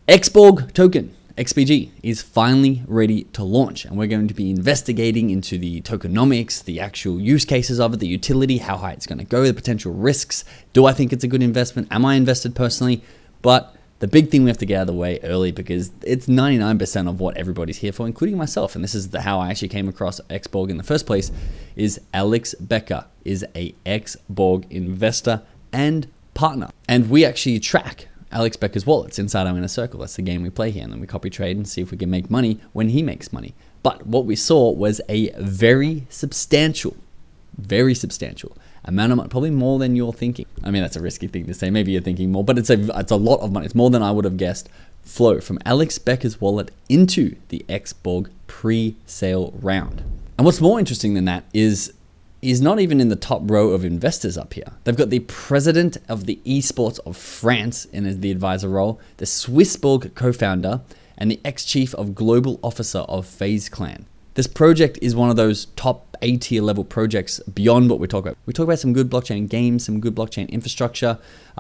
Xborg token, XBG, is finally ready to launch, and we're going to be investigating into the tokenomics, the actual use cases of it, the utility, how high it's going to go, the potential risks. Do I think it's a good investment? Am I invested personally? But the big thing we have to get out of the way early, because it's 99% of what everybody's here for, including myself, and this is how I actually came across Xborg in the first place, is Alex Becker is a Xborg investor and partner. And we actually track Alex Becker's wallets inside our inner circle. That's the game we play here, and then we copy trade and see if we can make money when he makes money. But what we saw was a very substantial amount of money, probably more than you're thinking. I mean, that's a risky thing to say. Maybe you're thinking more, but it's a lot of money. It's more than I would have guessed. Flow from Alex Becker's wallet into the Xborg pre-sale round. And what's more interesting than that is not even in the top row of investors up here. They've got the president of the esports of France in the advisor role, the Swissborg co-founder, and the ex-chief of global officer of FaZe Clan. This project is one of those top A-tier level projects beyond what we talk about. We talk about some good blockchain games, some good blockchain infrastructure.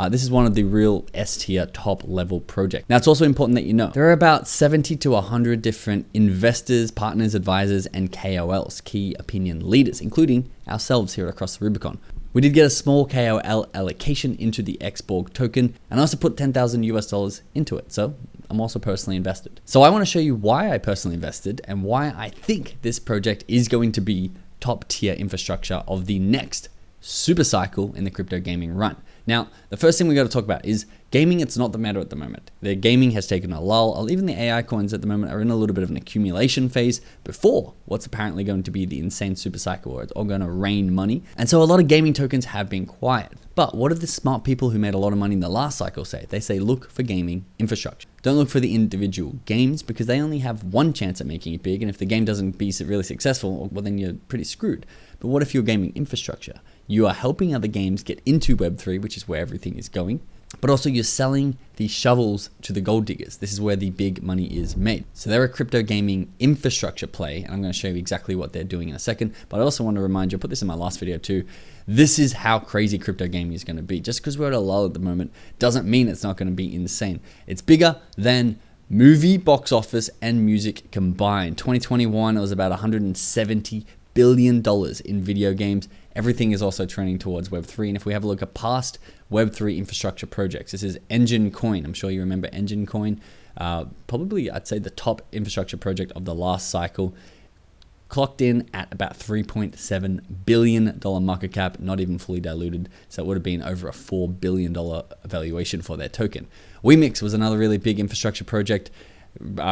This is one of the real S-tier top level projects. Now, it's also important that you know there are about 70 to 100 different investors, partners, advisors, and KOLs, key opinion leaders, including ourselves here across the Rubicon. We did get a small KOL allocation into the Xborg token, and I also put $10,000 into it. So I'm also personally invested. So I want to show you why I personally invested and why I think this project is going to be top tier infrastructure of the next super cycle in the crypto gaming run. Now, the first thing we got to talk about is gaming. It's not the matter at the moment. The gaming has taken a lull. Even the AI coins at the moment are in a little bit of an accumulation phase before what's apparently going to be the insane super cycle where it's all going to rain money. And so a lot of gaming tokens have been quiet. But what do the smart people who made a lot of money in the last cycle say? They say, look for gaming infrastructure. Don't look for the individual games, because they only have one chance at making it big. And if the game doesn't be really successful, well, then you're pretty screwed. But what if you're gaming infrastructure? You are helping other games get into Web3, which is where everything is going. But also you're selling the shovels to the gold diggers. This is where the big money is made. So they're a crypto gaming infrastructure play, and I'm going to show you exactly what they're doing in a second. But I also want to remind you, I put this in my last video too, this is how crazy crypto gaming is going to be. Just because we're at a lull at the moment doesn't mean it's not going to be insane. It's bigger than movie box office and music combined. 2021, it was about $170 billion in video games. Everything is also trending towards Web3. And if we have a look at past Web3 infrastructure projects, this is Engine Coin. I'm sure you remember Engine Coin. Probably, I'd say, the top infrastructure project of the last cycle. Clocked in at about $3.7 billion market cap, not even fully diluted. So it would have been over a $4 billion valuation for their token. WeMix was another really big infrastructure project.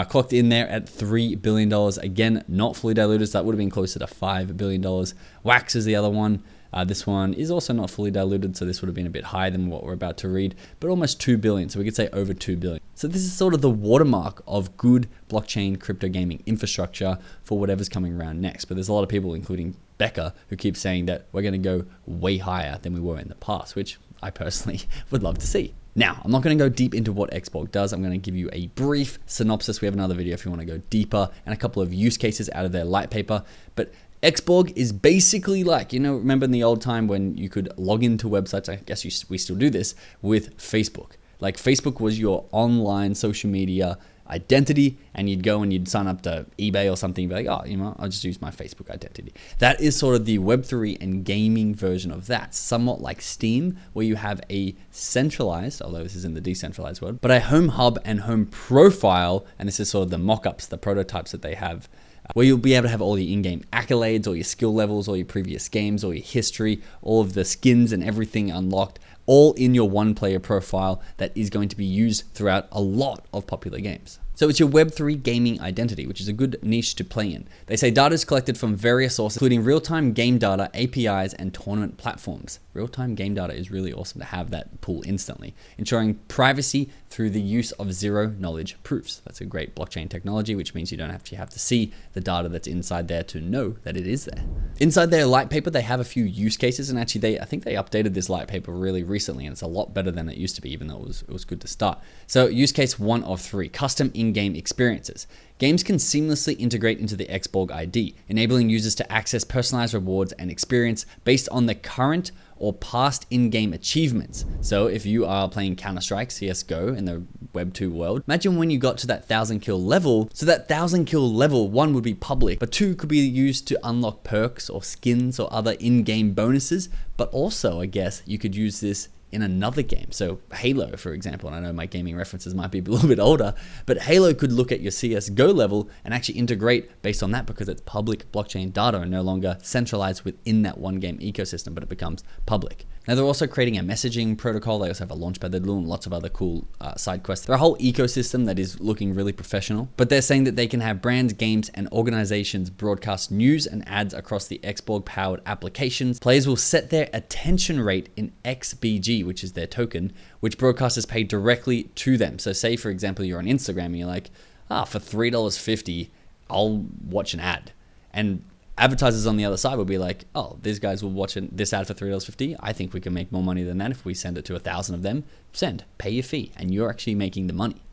Clocked in there at $3 billion. Again, not fully diluted, so that would have been closer to $5 billion. Wax is the other one. This one is also not fully diluted, so this would have been a bit higher than what we're about to read, but almost $2 billion. So we could say over $2 billion. So this is sort of the watermark of good blockchain crypto gaming infrastructure for whatever's coming around next. But there's a lot of people, including Becker, who keep saying that we're going to go way higher than we were in the past, which I personally would love to see. Now, I'm not going to go deep into what Xborg does. I'm going to give you a brief synopsis. We have another video if you want to go deeper, and a couple of use cases out of their light paper. But Xborg is basically like, remember in the old time when you could log into websites, I guess we still do this, with Facebook. Like Facebook was your online social media identity, and you'd go and you'd sign up to eBay or something, be like, I'll just use my Facebook identity. That is sort of the Web3 and gaming version of that, somewhat like Steam, where you have a centralized, although this is in the decentralized world, but a home hub and home profile, and this is sort of the mock-ups, the prototypes that they have, where you'll be able to have all your in-game accolades, all your skill levels, all your previous games, all your history, all of the skins and everything unlocked, all in your one player profile that is going to be used throughout a lot of popular games. So it's your Web3 gaming identity, which is a good niche to play in. They say data is collected from various sources, including real-time game data, APIs, and tournament platforms. Real-time game data is really awesome to have that pool instantly, ensuring privacy through the use of zero-knowledge proofs. That's a great blockchain technology, which means you don't actually have to see the data that's inside there to know that it is there. Inside their light paper, they have a few use cases, and actually I think they updated this light paper really recently, and it's a lot better than it used to be, even though it was good to start. So use case 1 of 3, custom in-game experiences. Games can seamlessly integrate into the Xborg ID, enabling users to access personalized rewards and experience based on the current or past in-game achievements. So if you are playing Counter-Strike, CSGO in the Web 2 world, imagine when you got to that 1,000 kill level. So that 1,000 kill level, 1 would be public, but 2 could be used to unlock perks or skins or other in-game bonuses. But also, I guess, you could use this in another game. So Halo, for example, and I know my gaming references might be a little bit older, but Halo could look at your CSGO level and actually integrate based on that because it's public blockchain data and no longer centralized within that one game ecosystem, but it becomes public. Now they're also creating a messaging protocol. They also have a launchpad. They're doing lots of other cool side quests. They're a whole ecosystem that is looking really professional, but they're saying that they can have brands, games, and organizations broadcast news and ads across the XBorg powered applications. Players will set their attention rate in XBG, which is their token, which broadcasters pay directly to them. So say, for example, you're on Instagram and you're like, for $3.50, I'll watch an ad. And advertisers on the other side will be like, oh, these guys will watch this ad for $3.50. I think we can make more money than that if we send it to 1,000 of them. Send, pay your fee, and you're actually making the money.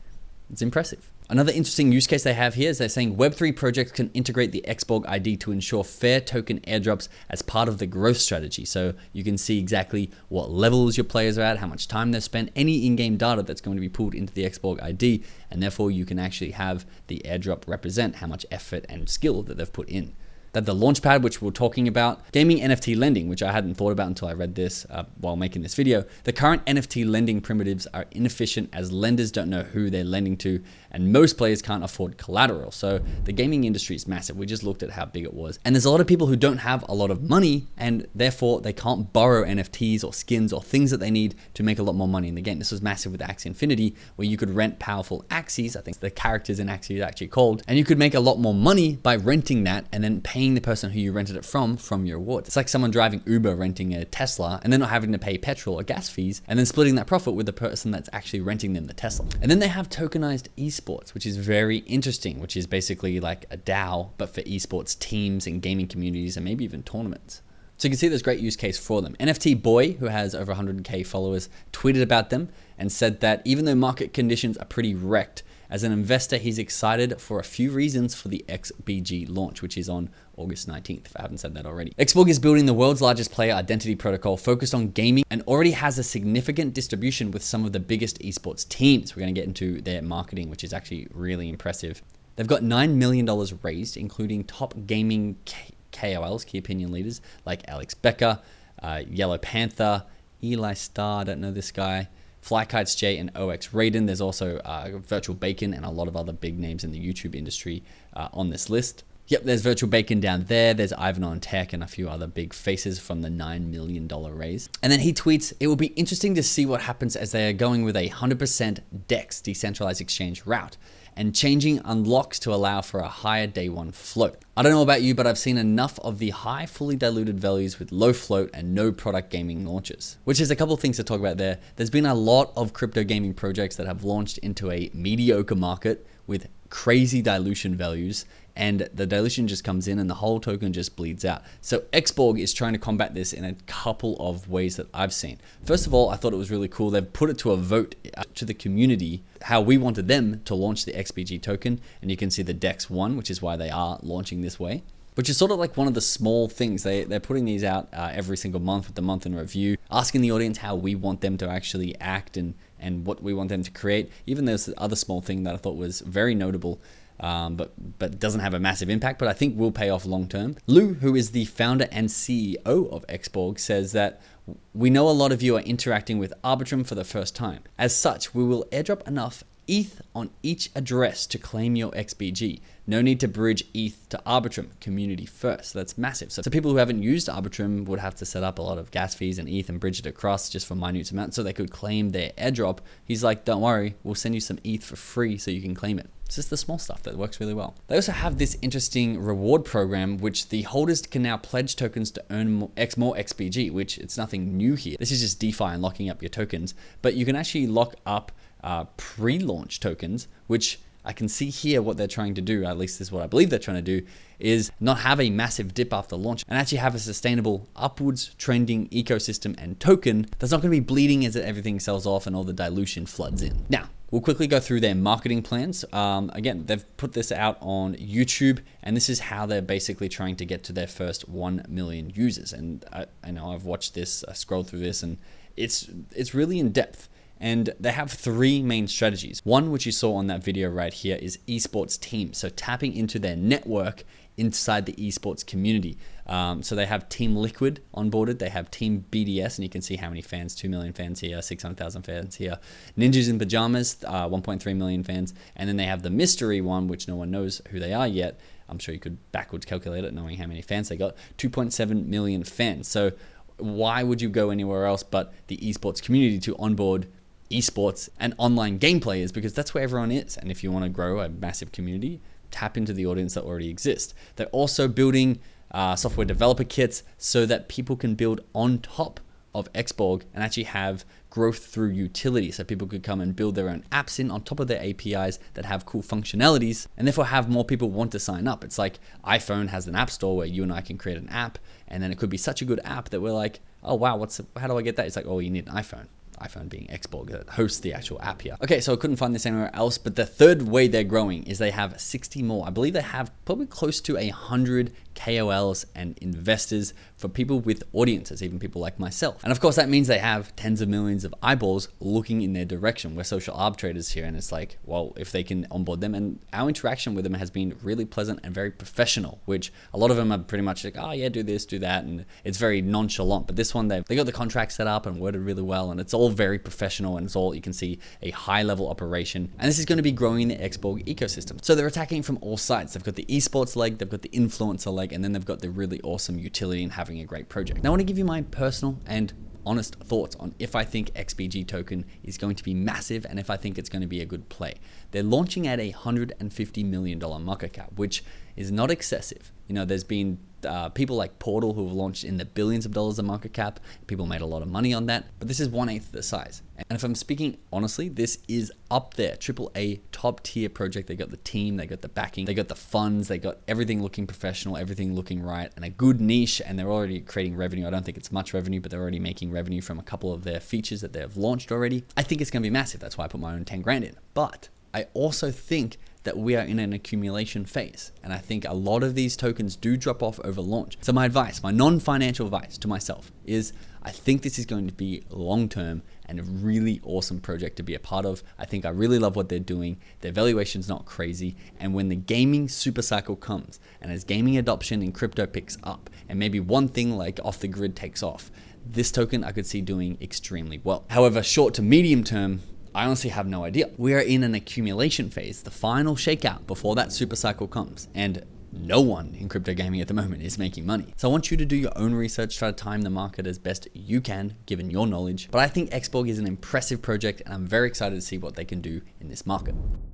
It's impressive. Another interesting use case they have here is they're saying Web3 projects can integrate the XBorg ID to ensure fair token airdrops as part of the growth strategy. So you can see exactly what levels your players are at, how much time they've spent, any in-game data that's going to be pulled into the XBorg ID, and therefore you can actually have the airdrop represent how much effort and skill that they've put in. That the Launchpad, which we're talking about, gaming NFT lending, which I hadn't thought about until I read this while making this video. The current NFT lending primitives are inefficient as lenders don't know who they're lending to, and most players can't afford collateral. So the gaming industry is massive. We just looked at how big it was. And there's a lot of people who don't have a lot of money, and therefore they can't borrow NFTs or skins or things that they need to make a lot more money in the game. This was massive with Axie Infinity, where you could rent powerful Axies, I think the characters in Axie are actually called, and you could make a lot more money by renting that and then paying the person who you rented it from your rewards. It's like someone driving Uber renting a Tesla and then not having to pay petrol or gas fees and then splitting that profit with the person that's actually renting them the Tesla. And then they have tokenized esports, which is very interesting, which is basically like a DAO, but for esports teams and gaming communities and maybe even tournaments. So you can see there's great use case for them. NFT Boy, who has over 100K followers, tweeted about them and said that even though market conditions are pretty wrecked, as an investor, he's excited for a few reasons for the XBG launch, which is on August 19th, if I haven't said that already. XBorg is building the world's largest player identity protocol focused on gaming and already has a significant distribution with some of the biggest esports teams. We're going to get into their marketing, which is actually really impressive. They've got $9 million raised, including top gaming KOLs, key opinion leaders, like Alex Becker, Yellow Panther, Eli Starr, I don't know this guy, Flykites J and OX Raiden. There's also Virtual Bacon and a lot of other big names in the YouTube industry on this list. Yep, there's Virtual Bacon down there. There's Ivan on Tech and a few other big faces from the $9 million raise. And then he tweets, it will be interesting to see what happens as they are going with a 100% DEX, decentralized exchange route, and changing unlocks to allow for a higher day one float. I don't know about you, but I've seen enough of the high fully diluted values with low float and no product gaming launches, which is a couple of things to talk about there. There's been a lot of crypto gaming projects that have launched into a mediocre market with crazy dilution values, and the dilution just comes in and the whole token just bleeds out. So XBorg is trying to combat this in a couple of ways that I've seen. First of all, I thought it was really cool. They've put it to a vote to the community how we wanted them to launch the XBG token, and you can see the DEX won, which is why they are launching this way. Which is sort of like one of the small things. They're putting these out every single month with the month in review, asking the audience how we want them to actually act and what we want them to create. Even there's the other small thing that I thought was very notable, but doesn't have a massive impact, but I think will pay off long term. Lou, who is the founder and CEO of XBorg, says that we know a lot of you are interacting with Arbitrum for the first time. As such, we will airdrop enough ETH on each address to claim your XBG. No need to bridge ETH to Arbitrum, community first. So that's massive. So people who haven't used Arbitrum would have to set up a lot of gas fees and ETH and bridge it across just for minute amounts so they could claim their airdrop. He's like, don't worry, we'll send you some ETH for free so you can claim it. It's just the small stuff that works really well. They also have this interesting reward program, which the holders can now pledge tokens to earn more XBG, which it's nothing new here. This is just DeFi and locking up your tokens, but you can actually lock up pre-launch tokens, which I can see here what they're trying to do, at least this is what I believe they're trying to do, is not have a massive dip after launch and actually have a sustainable upwards trending ecosystem and token that's not going to be bleeding as everything sells off and all the dilution floods in. Now, We'll quickly go through their marketing plans. Again, they've put this out on YouTube, and this is how they're basically trying to get to their first 1 million users. And I know I've watched this, I scrolled through this, and it's really in depth. And they have 3 main strategies. One, which you saw on that video right here, is esports teams. So tapping into their network inside the esports community. So they have Team Liquid onboarded. They have Team BDS, and you can see how many fans, 2 million fans here, 600,000 fans here. Ninjas in Pajamas, 1.3 million fans. And then they have the mystery one, which no one knows who they are yet. I'm sure you could backwards calculate it, knowing how many fans they got. 2.7 million fans. So why would you go anywhere else but the esports community to onboard esports and online game players? Because that's where everyone is. And if you want to grow a massive community, tap into the audience that already exists. They're also building software developer kits so that people can build on top of Xborg and actually have growth through utility. So people could come and build their own apps on top of their APIs that have cool functionalities, and therefore have more people want to sign up. It's like iPhone has an app store where you and I can create an app, and then it could be such a good app that we're like, oh wow, how do I get that? It's like, oh, you need an iPhone being Xborg that hosts the actual app here. Okay, so I couldn't find this anywhere else, but the third way they're growing is they have 60 more. I believe they have probably close to 100 KOLs and investors for people with audiences, even people like myself. And of course, that means they have tens of millions of eyeballs looking in their direction. We're social arbitrators here, and it's like, well, if they can onboard them, and our interaction with them has been really pleasant and very professional, which a lot of them are pretty much like, oh yeah, do this, do that, and it's very nonchalant. But this one, they got the contract set up and worded really well, and it's all very professional, and it's all, you can see, a high level operation. And this is going to be growing the Xborg ecosystem. So they're attacking from all sides. They've got the esports leg, they've got the influencer leg, and then they've got the really awesome utility and having a great project. Now I want to give you my personal and honest thoughts on if I think XBG token is going to be massive and if I think it's going to be a good play. They're launching at $150 million market cap, which is not excessive. You know, there's been people like Portal who have launched in the billions of dollars of market cap. People made a lot of money on that, but this is 1/8 the size. And if I'm speaking honestly, this is up there, AAA top tier project. They got the team, they got the backing, they got the funds, they got everything looking professional, everything looking right, and a good niche, and they're already creating revenue. I don't think it's much revenue, but they're already making revenue from a couple of their features that they've launched already. I think it's gonna be massive. That's why I put my own 10 grand in. But I also think that we are in an accumulation phase. And I think a lot of these tokens do drop off over launch. So my advice, my non-financial advice to myself is I think this is going to be long-term and a really awesome project to be a part of. I think I really love what they're doing. Their valuation's not crazy. And when the gaming super cycle comes and as gaming adoption in crypto picks up and maybe one thing like off the grid takes off, this token I could see doing extremely well. However, short to medium term, I honestly have no idea. We are in an accumulation phase, the final shakeout before that super cycle comes. And no one in crypto gaming at the moment is making money. So I want you to do your own research, try to time the market as best you can, given your knowledge. But I think Xborg is an impressive project, and I'm very excited to see what they can do in this market.